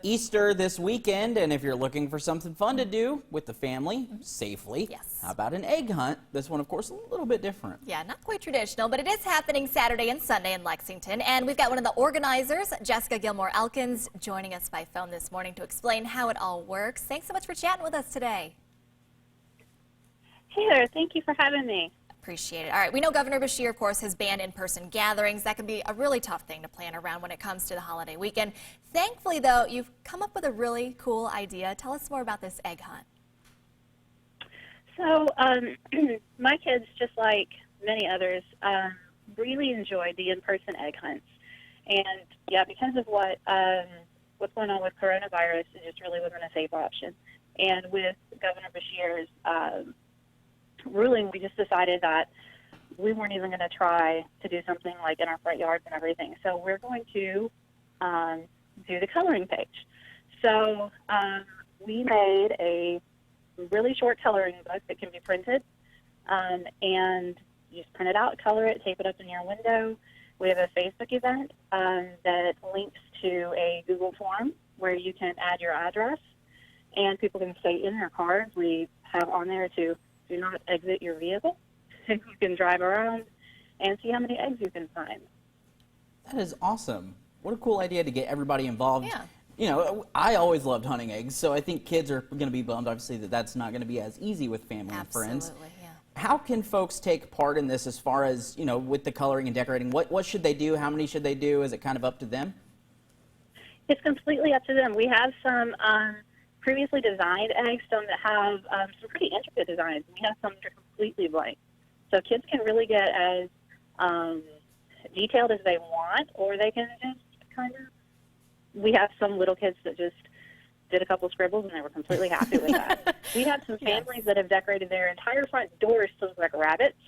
Easter this weekend, and if you're looking for something fun to do with the family safely, Yes. how about an egg hunt? This one, of course, a little bit different. Yeah, not quite traditional, but it is happening Saturday and Sunday in Lexington. And we've got one of the organizers, Jessica Gilmore-Elkins, joining us by phone this morning to explain how it all works. Thanks so much for chatting with us today. Hey there, thank you for having me. Appreciate it. All right, we know Governor Beshear, of course, has banned in-person gatherings. That can be a really tough thing to plan around when it comes to the holiday weekend. Thankfully, though, you've come up with a really cool idea. Tell us more about this egg hunt. So, my kids, just like many others, really enjoyed the in-person egg hunts. And, yeah, because of what's going on with coronavirus, it just really wasn't a safe option. And with Governor Beshear's ruling, we just decided that we weren't even going to try to do something like in our front yards and everything. So we're going to do the coloring page. So we made a really short coloring book that can be printed, and you just print it out, color it, tape it up in your window. We have a Facebook event that links to a Google form where you can add your address, and people can stay in their cars. We have on there to do not exit your vehicle. You can drive around and see how many eggs you can find. That is awesome. What a cool idea to get everybody involved. Yeah. You know, I always loved hunting eggs, so I think kids are going to be bummed, obviously, that that's not going to be as easy with family and friends. Absolutely, yeah. How can folks take part in this as far as, you know, with the coloring and decorating? What should they do? How many should they do? Is it kind of up to them? It's completely up to them. We have some previously designed eggs, some that have some pretty intricate designs. We have some that are completely blank. So kids can really get as detailed as they want, or they can just kind of, we have some little kids that just did a couple scribbles and they were completely happy with that. We have some families that have decorated their entire front doors to look like rabbits.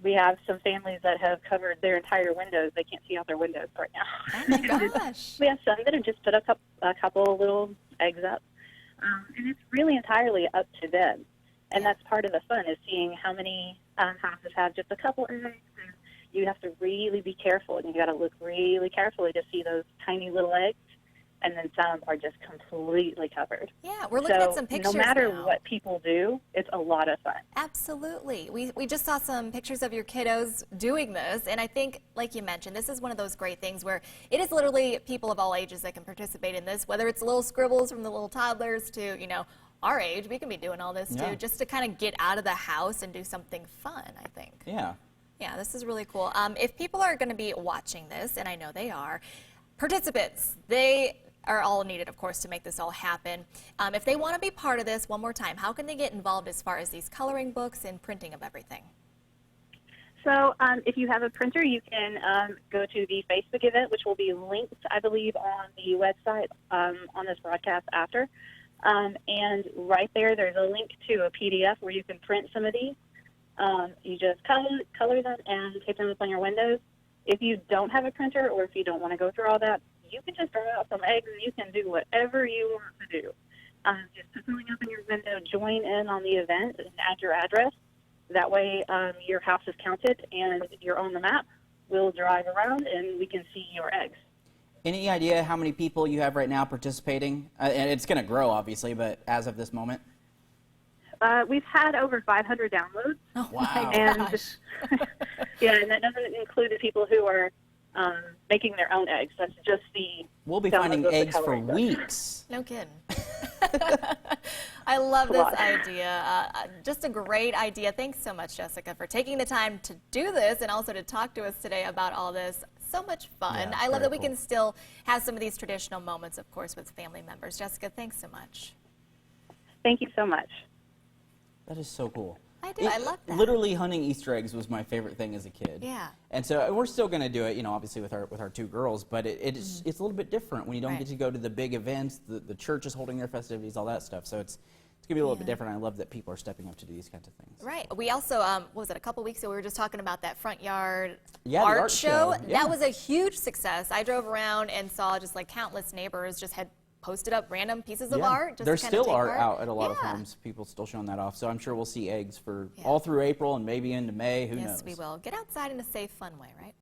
We have some families that have covered their entire windows. They can't see out their windows right now. Oh my gosh. We have some that have just put a couple of little eggs up. And it's really entirely up to them. And that's part of the fun, is seeing how many houses have just a couple eggs. And you have to really be careful, and you got to look really carefully to see those tiny little eggs. And then some are just completely covered. Yeah, we're looking at some pictures no matter now. what people do, it's a lot of fun. Absolutely. We just saw some pictures of your kiddos doing this, and I think, like you mentioned, this is one of those great things where it is literally people of all ages that can participate in this, whether it's little scribbles from the little toddlers to, you know, our age. We can be doing all this too, just to kind of get out of the house and do something fun, I think. Yeah. Yeah, this is really cool. If people are going to be watching this, and I know they are, participants, they are all needed, of course, to make this all happen. If they want to be part of this, one more time, how can they get involved as far as these coloring books and printing of everything? So if you have a printer, you can go to the Facebook event, which will be linked, I believe, on the website on this broadcast after. And right there, there's a link to a PDF where you can print some of these. You just color them and tape them up on your windows. If you don't have a printer, or if you don't want to go through all that, you can just throw out some eggs and you can do whatever you want to do. Just put something up in your window, join in on the event, and add your address. That way your house is counted and you're on the map. We'll drive around and we can see your eggs. Any idea how many people you have right now participating? And it's going to grow, obviously, but as of this moment? We've had over 500 downloads. Oh, wow. And yeah, and that doesn't include the people who are making their own eggs. That's just the We'll be finding eggs for weeks. No kidding. I love this idea. Just a great idea. Thanks so much, Jessica, for taking the time to do this and also to talk to us today about all this. So much fun. Yeah, I love that we cool. can still have some of these traditional moments, of course, with family members. Jessica, thanks so much. Thank you so much. That is so cool. I do. I love that. Literally hunting Easter eggs was my favorite thing as a kid. Yeah. And so we're still going to do it, you know, obviously with our two girls, but it's a little bit different when you don't get to go to the big events, the church is holding their festivities, all that stuff. So it's going to be a little bit different. I love that people are stepping up to do these kinds of things. Right. We also, what was it, a couple weeks ago, we were just talking about that front yard the art show. Yeah. That was a huge success. I drove around and saw just like countless neighbors just had posted up random pieces of art. Just There's to kind of still take art part. out at a lot of homes. People still showing that off. So I'm sure we'll see eggs for all through April and maybe into May. Who knows? Yes, we will. Get outside in a safe, fun way, right?